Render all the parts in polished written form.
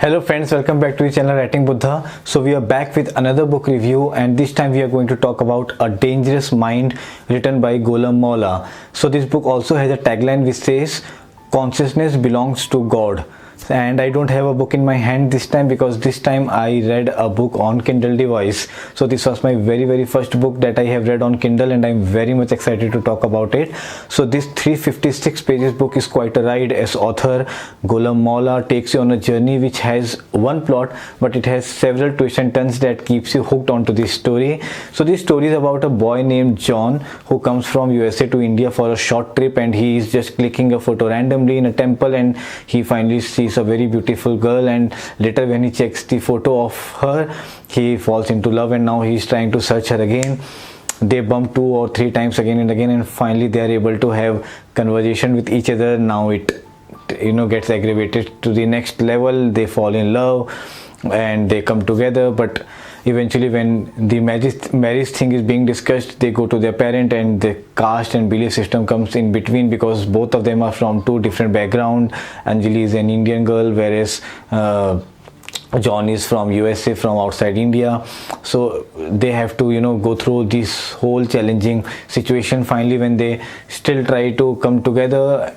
Hello friends, welcome back to the channel Writing Buddha. So we are back with another book review, and this time we are going to talk about A Dangerous Mind, written by Golam Maula. So this book also has a tagline which says consciousness belongs to God. And I don't have a book in my hand this time because this time I read a book on Kindle device. So this was my very first book that I have read on Kindle, and I'm very much excited to talk about it. So this 356 pages book is quite a ride, as author Golam Maula takes you on a journey which has one plot, but it has several twists and turns that keeps you hooked onto this story. So this story is about a boy named John who comes from USA to India for a short trip, and he is just clicking a photo randomly in a temple, and he finally sees a very beautiful girl, and later when he checks the photo of her, he falls into love, and now he is trying to search her again. They bump 2 or 3 times again and again, and finally they are able to have conversation with each other. Now it gets aggravated to the next level. They fall in love and they come together, but eventually when the marriage thing is being discussed, they go to their parent, and the caste and belief system comes in between because both of them are from 2 different backgrounds. Anjali is an Indian girl, whereas John is from USA, from outside India. So they have to go through this whole challenging situation. Finally, when they still try to come together,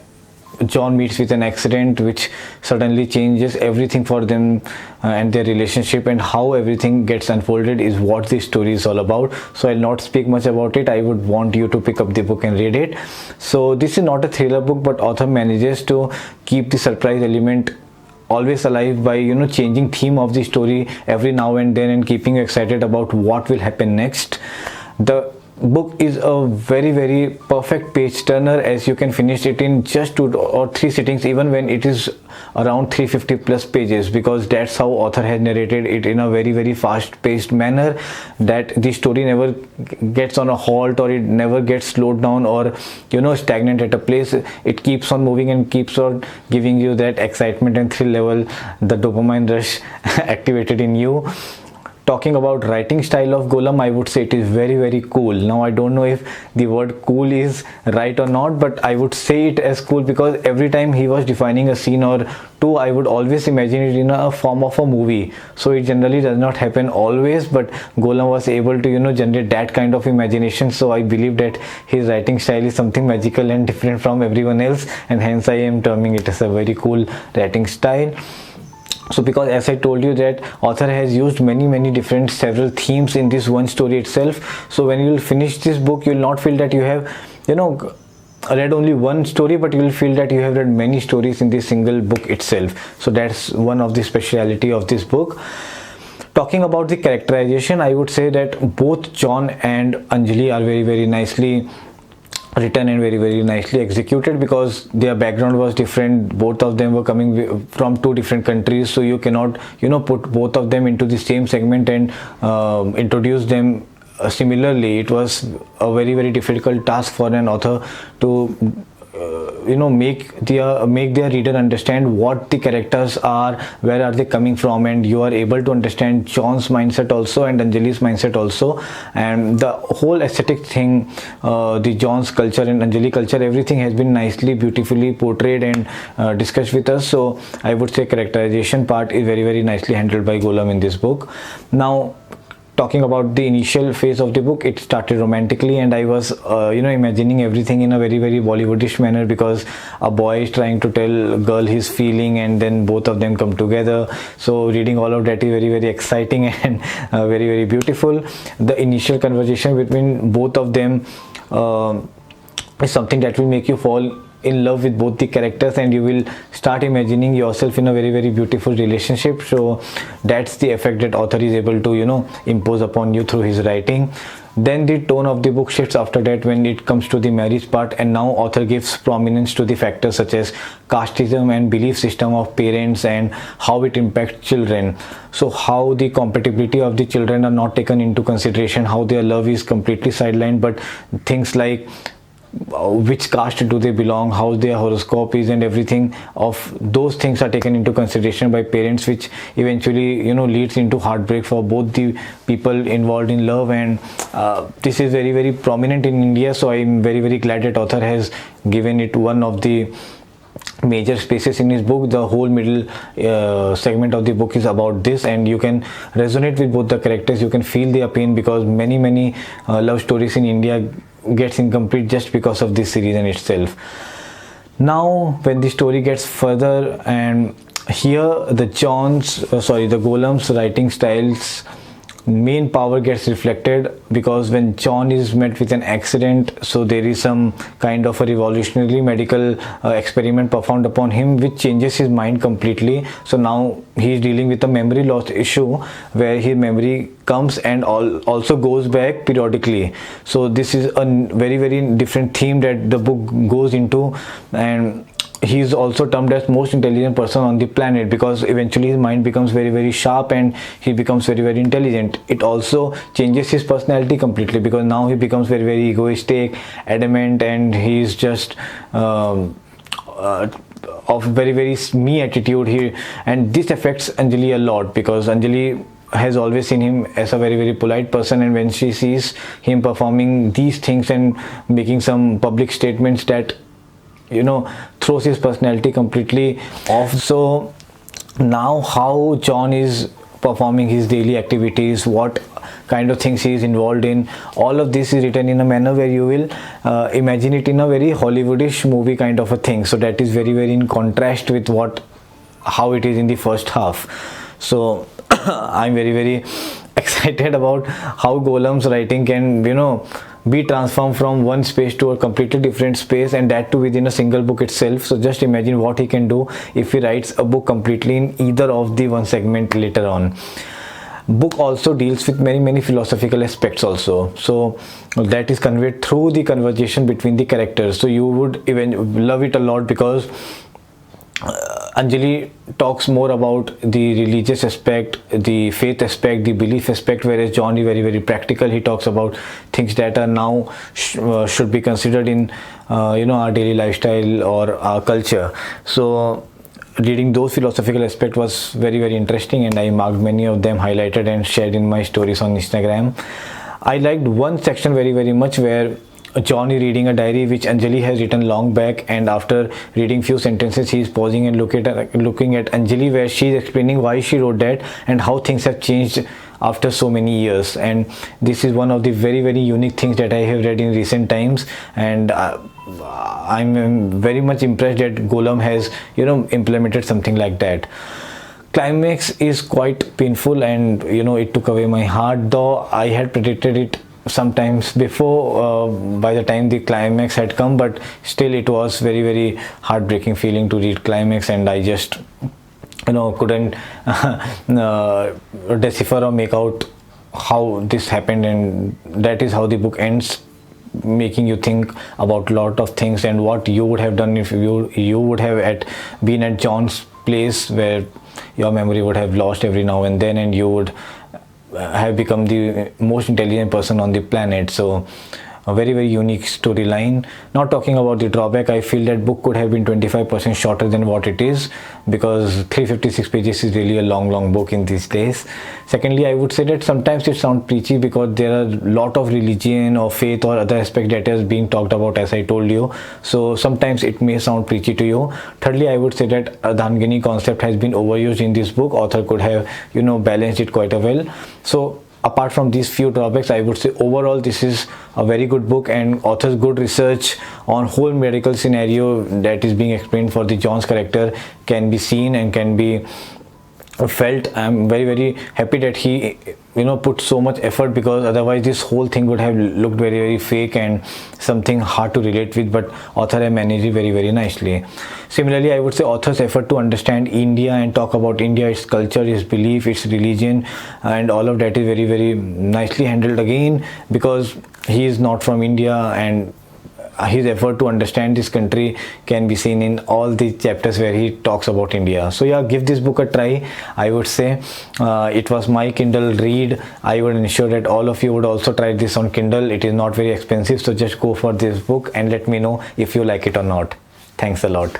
John meets with an accident which suddenly changes everything for them and their relationship, and how everything gets unfolded is what this story is all about. So I'll not speak much about it. I would want you to pick up the book and read it. So this is not a thriller book, but author manages to keep the surprise element always alive by changing theme of the story every now and then and keeping you excited about what will happen next. The book is a very perfect page turner, as you can finish it in just 2 or 3 sittings, even when it is around 350 plus pages, because that's how author has narrated it in a very fast paced manner, that the story never gets on a halt, or it never gets slowed down or stagnant at a place. It keeps on moving and keeps on giving you that excitement and thrill level, the dopamine rush activated in you. Talking about writing style of Golam, I would say it is very cool. Now I don't know if the word cool is right or not, but I would say it as cool because every time he was defining a scene or 2, I would always imagine it in a form of a movie. So it generally does not happen always, but Golam was able to generate that kind of imagination. So I believe that his writing style is something magical and different from everyone else, and hence I am terming it as a very cool writing style. So because, as I told you, that author has used many different several themes in this one story itself. So when you will finish this book, you will not feel that you have read only one story, but you will feel that you have read many stories in this single book itself. So that's one of the speciality of this book. Talking about the characterization, I would say that both John and Anjali are very nicely written and very nicely executed, because their background was different. Both of them were coming from 2 different countries, so you cannot put both of them into the same segment and introduce them similarly. It was a very difficult task for an author to make their reader understand what the characters are, where are they coming from, and you are able to understand John's mindset also and Anjali's mindset also, and the whole aesthetic thing, the John's culture and Anjali culture, everything has been nicely, beautifully portrayed and discussed with us. So I would say characterization part is very nicely handled by Golam in this book. Now, talking about the initial phase of the book, it started romantically, and I was imagining everything in a very Bollywoodish manner, because a boy is trying to tell a girl his feeling, and then both of them come together. So reading all of that is very exciting and very beautiful. The initial conversation between both of them is something that will make you fall in love with both the characters, and you will start imagining yourself in a very beautiful relationship. So that's the effect that author is able to impose upon you through his writing. Then the tone of the book shifts after that when it comes to the marriage part, and now author gives prominence to the factors such as casteism and belief system of parents and how it impacts children. So how the compatibility of the children are not taken into consideration, how their love is completely sidelined, but things like which caste do they belong, how their horoscope is, and everything of those things are taken into consideration by parents, which eventually leads into heartbreak for both the people involved in love. And this is very prominent in India, so I'm very glad that author has given it one of the major spaces in his book. The whole middle segment of the book is about this, and you can resonate with both the characters. You can feel their pain, because many love stories in India gets incomplete just because of this series in itself. Now when the story gets further, and here the Golam's writing styles main power gets reflected, because when John is met with an accident, so there is some kind of a revolutionary medical experiment performed upon him, which changes his mind completely. So now he is dealing with a memory loss issue, where his memory comes and also goes back periodically. So this is a very different theme that the book goes into, and he is also termed as most intelligent person on the planet, because eventually his mind becomes very sharp and he becomes very intelligent. It also changes his personality completely, because now he becomes very egoistic, adamant, and he is just of very me attitude here. And this affects Anjali a lot, because Anjali has always seen him as a very polite person, and when she sees him performing these things and making some public statements that throws his personality completely off. So now how John is performing his daily activities, what kind of things he is involved in, all of this is written in a manner where you will imagine it in a very Hollywoodish movie kind of a thing. So that is very in contrast with how it is in the first half. So I'm very excited about how Golam's writing can be transformed from one space to a completely different space, and that too within a single book itself. So just imagine what he can do if he writes a book completely in either of the one segment later on. Book also deals with many philosophical aspects also, so that is conveyed through the conversation between the characters. So you would even love it a lot, because Anjali talks more about the religious aspect, the faith aspect, the belief aspect, whereas John is very practical. He talks about things that are now should be considered in our daily lifestyle or our culture. So reading those philosophical aspects was very interesting, and I marked many of them, highlighted and shared in my stories on Instagram. I liked one section very much, where John is reading a diary which Anjali has written long back, and after reading few sentences he is pausing and looking at Anjali, where she is explaining why she wrote that and how things have changed after so many years. And this is one of the very unique things that I have read in recent times, and I'm very much impressed that Golam has implemented something like that. Climax is quite painful, and it took away my heart, though I had predicted it sometimes before by the time the climax had come, but still it was very heartbreaking feeling to read climax, and I just couldn't decipher or make out how this happened. And that is how the book ends, making you think about lot of things, and what you would have done if you would have been at John's place, where your memory would have lost every now and then, and you would have become the most intelligent person on the planet. So a very unique storyline. Not talking about the drawback, I feel that book could have been 25% shorter than what it is, because 356 pages is really a long book in these days. Secondly, I would say that sometimes it sounds preachy, because there are a lot of religion or faith or other aspect that is being talked about, as I told you. So sometimes it may sound preachy to you. Thirdly, I would say that ardhangini concept has been overused in this book. Author could have balanced it quite well. So apart from these few drawbacks, I would say overall this is a very good book, and author's good research on whole medical scenario that is being explained for the John's character can be seen and can be felt. I'm very happy that he put so much effort, because otherwise this whole thing would have looked very fake and something hard to relate with, but author has managed it very nicely. Similarly, I would say author's effort to understand India and talk about India, its culture, its belief, its religion, and all of that is very nicely handled again, because he is not from India, and his effort to understand this country can be seen in all the chapters where he talks about India. So yeah, give this book a try. I would say it was my Kindle read. I would ensure that all of you would also try this on Kindle. It is not very expensive, so just go for this book and let me know if you like it or not. Thanks a lot.